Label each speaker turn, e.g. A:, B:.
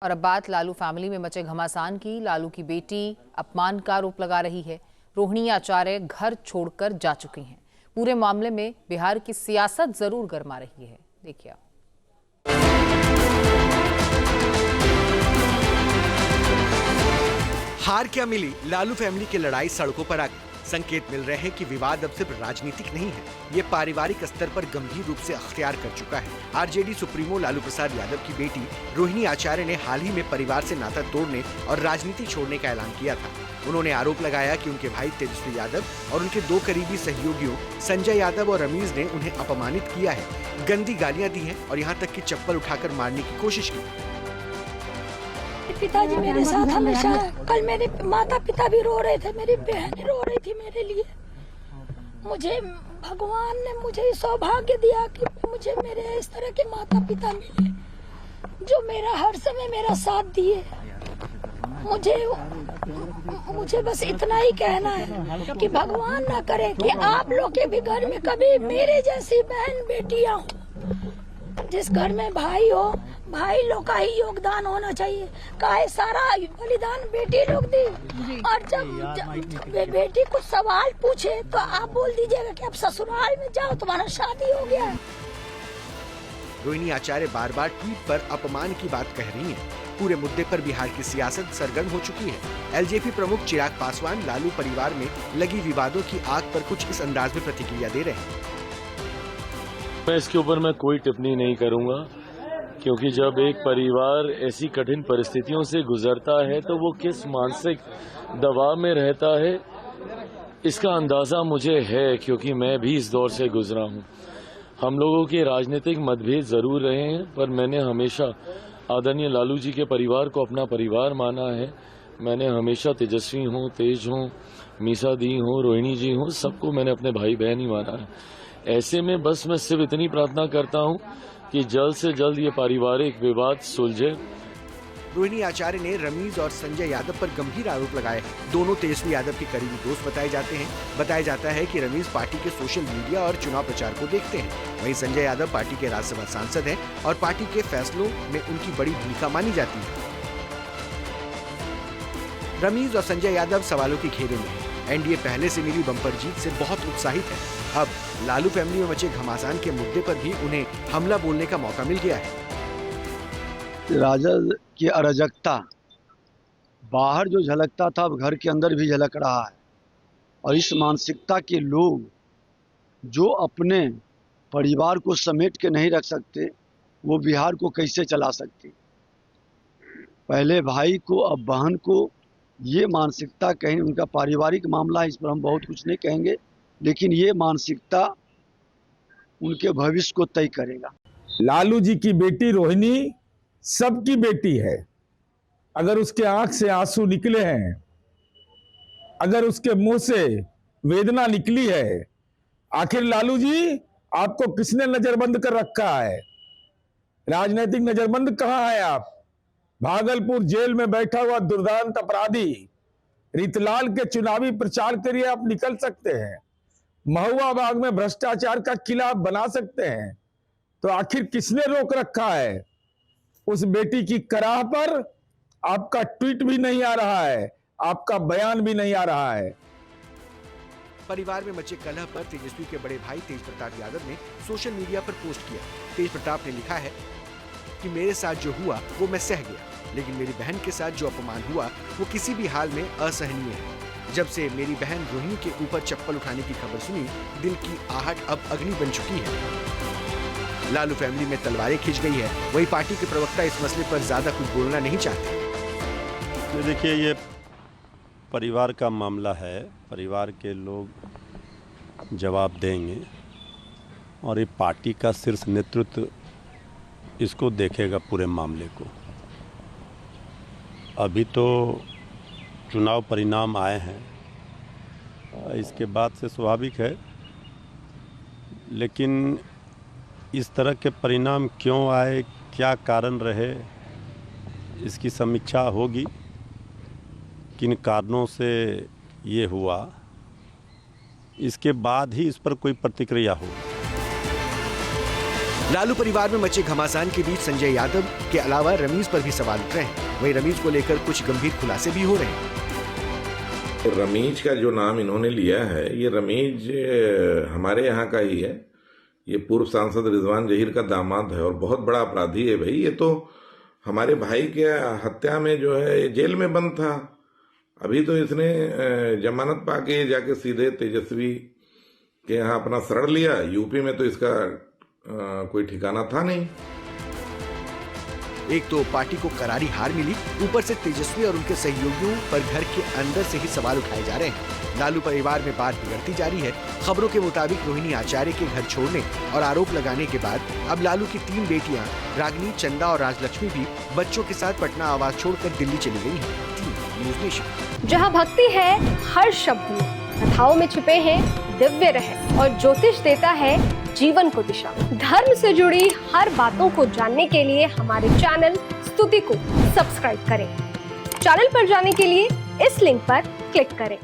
A: और अब बात लालू फैमिली में मचे घमासान की। लालू की बेटी अपमान का आरोप लगा रही है। रोहिणी आचार्य घर छोड़कर जा चुकी हैं। पूरे मामले में बिहार की सियासत जरूर गर्मा रही है। देखिए
B: हार क्या मिली, लालू फैमिली की लड़ाई सड़कों पर आ गई। संकेत मिल रहे हैं कि विवाद अब सिर्फ राजनीतिक नहीं है, ये पारिवारिक स्तर पर गंभीर रूप से अख्तियार कर चुका है। आरजेडी सुप्रीमो लालू प्रसाद यादव की बेटी रोहिणी आचार्य ने हाल ही में परिवार से नाता तोड़ने और राजनीति छोड़ने का ऐलान किया था। उन्होंने आरोप लगाया कि उनके भाई तेजस्वी यादव और उनके दो करीबी सहयोगियों संजय यादव और रमीज ने उन्हें अपमानित किया है, गंदी गालियां दी हैं और यहाँ तक कि चप्पल उठाकर मारने की कोशिश की।
C: पिताजी मेरे साथ हमेशा है। कल मेरे माता पिता भी रो रहे थे, मेरी बहन रो रही थी मेरे लिए। मुझे भगवान ने मुझे सौभाग्य दिया कि मुझे मेरे इस तरह के माता पिता मिले जो मेरा हर समय मेरा साथ दिए। मुझे बस इतना ही कहना है कि भगवान ना करे कि आप लोग के भी घर में कभी मेरे जैसी बहन बेटियां हो। जिस घर में भाई हो, भाई लोग का ही योगदान होना चाहिए। काहे सारा बलिदान बेटी लोग दी। और जब बेटी कुछ सवाल पूछे तो आप बोल दीजिएगा कि अब ससुराल में जाओ, तुम्हारा शादी हो गया है।
B: रोहिणी आचार्य बार बार ट्वीट पर अपमान की बात कह रही हैं। पूरे मुद्दे पर बिहार की सियासत सरगर्म हो चुकी है। एलजेपी प्रमुख चिराग पासवान लालू परिवार में लगी विवादों की आग पर कुछ इस अंदाज में प्रतिक्रिया दे रहे हैं।
D: मैं इसके ऊपर मैं कोई टिप्पणी नहीं करूंगा, क्योंकि जब एक परिवार ऐसी कठिन परिस्थितियों से गुजरता है तो वो किस मानसिक दबाव में रहता है इसका अंदाजा मुझे है, क्योंकि मैं भी इस दौर से गुजरा हूं। हम लोगों के राजनीतिक मतभेद जरूर रहे हैं, पर मैंने हमेशा आदरणीय लालू जी के परिवार को अपना परिवार माना है। मैंने हमेशा तेजस्वी हूं, तेज हूं, मीसा दी हूं, रोहिणी जी हूं, सबको मैंने अपने भाई बहन ही माना है। ऐसे में बस मैं सिर्फ इतनी प्रार्थना करता हूं कि जल्द से जल्द ये पारिवारिक विवाद सुलझे।
B: रोहिणी आचार्य ने रमीज और संजय यादव पर गंभीर आरोप लगाए। दोनों तेजस्वी यादव के करीबी दोस्त बताए जाते हैं। बताया जाता है कि रमीज पार्टी के सोशल मीडिया और चुनाव प्रचार को देखते हैं। वहीं संजय यादव पार्टी के राज्यसभा सांसद हैं और पार्टी के फैसलों में उनकी बड़ी भूमिका मानी जाती है। रमीज और संजय यादव सवालों के घेरे में हैं। एनडीए पहले से मिली बम्पर जीत से बहुत उत्साहित है। अब लालू फैमिली में मचे घमासान के मुद्दे पर भी उन्हें हमला बोलने का मौका मिल गया है।
E: राजद की अराजकता बाहर जो झलकता था अब घर के अंदर भी झलक रहा है। और इस मानसिकता के लोग जो अपने परिवार को समेट के नहीं रख सकते, वो बिहार को कैसे चला सकते। पहले भाई को अब बहन को, ये मानसिकता कहीं उनका पारिवारिक मामला है, इस पर हम बहुत कुछ नहीं कहेंगे, लेकिन ये मानसिकता उनके भविष्य को तय करेगा।
F: लालू जी की बेटी रोहिणी सबकी बेटी है। अगर उसके आंख से आंसू निकले हैं, अगर उसके मुंह से वेदना निकली है, आखिर लालू जी आपको किसने नजरबंद कर रखा है? राजनीतिक नजरबंद कहां है आप? भागलपुर जेल में बैठा हुआ दुर्दांत अपराधी रीतलाल के चुनावी प्रचार के लिए आप निकल सकते हैं, महुआ बाग में भ्रष्टाचार का किला आप बना सकते हैं, तो आखिर किसने रोक रखा है? उस बेटी की कराह पर आपका ट्वीट भी नहीं आ रहा है, आपका बयान भी नहीं आ रहा है।
B: परिवार में मचे कलह पर तेजस्वी के बड़े भाई तेज प्रताप यादव ने सोशल मीडिया पर पोस्ट किया। तेज प्रताप ने लिखा है कि मेरे साथ जो हुआ वो मैं सह गया, लेकिन मेरी बहन के साथ जो अपमान हुआ वो किसी भी हाल में असहनीय है। जब से मेरी बहन रोहिणी के ऊपर चप्पल उठाने की खबर सुनी, दिल की आहट अब अग्नि बन चुकी है। लालू फैमिली में तलवारें खिंच गई है। वही पार्टी के प्रवक्ता इस मसले पर ज्यादा कुछ बोलना नहीं चाहते।
G: देखिए, ये परिवार का मामला है, परिवार के लोग जवाब देंगे और ये पार्टी का शीर्ष नेतृत्व इसको देखेगा पूरे मामले को। अभी तो चुनाव परिणाम आए हैं, इसके बाद से स्वाभाविक है, लेकिन इस तरह के परिणाम क्यों आए, क्या कारण रहे, इसकी समीक्षा होगी। किन कारणों से ये हुआ, इसके बाद ही इस पर कोई प्रतिक्रिया हो।
B: लालू परिवार में मचे घमासान के बीच संजय यादव के अलावा रमीज पर भी सवाल उठ रहे हैं। वहीं रमीज को लेकर कुछ गंभीर खुलासे भी हो रहे हैं।
H: रमीज का जो नाम इन्होंने लिया है, ये रमीज हमारे यहाँ का ही है। ये पूर्व सांसद रिजवान जहीर का दामाद है और बहुत बड़ा अपराधी है भाई। ये तो हमारे भाई के हत्या में जो है जेल में बंद था। अभी तो इसने जमानत पाके जाके सीधे तेजस्वी के यहाँ अपना शरण लिया। यूपी में तो इसका कोई ठिकाना था नहीं।
B: एक तो पार्टी को करारी हार मिली, ऊपर से तेजस्वी और उनके सहयोगियों पर घर के अंदर से ही सवाल उठाए जा रहे हैं। लालू परिवार में बात बिगड़ती जा रही है। खबरों के मुताबिक रोहिणी आचार्य के घर छोड़ने और आरोप लगाने के बाद अब लालू की 3 बेटियां रागिनी, चंदा और राजलक्ष्मी भी बच्चों के साथ पटना आवास छोड़कर दिल्ली चली गई हैं। News nation.
I: जहां भक्ति है हर शब्द में, कथाओं में छिपे हैं दिव्य रहस्य और ज्योतिष देता है जीवन को दिशा। धर्म से जुड़ी हर बातों को जानने के लिए हमारे चैनल स्तुति को सब्सक्राइब करें। चैनल पर जाने के लिए इस लिंक पर क्लिक करें।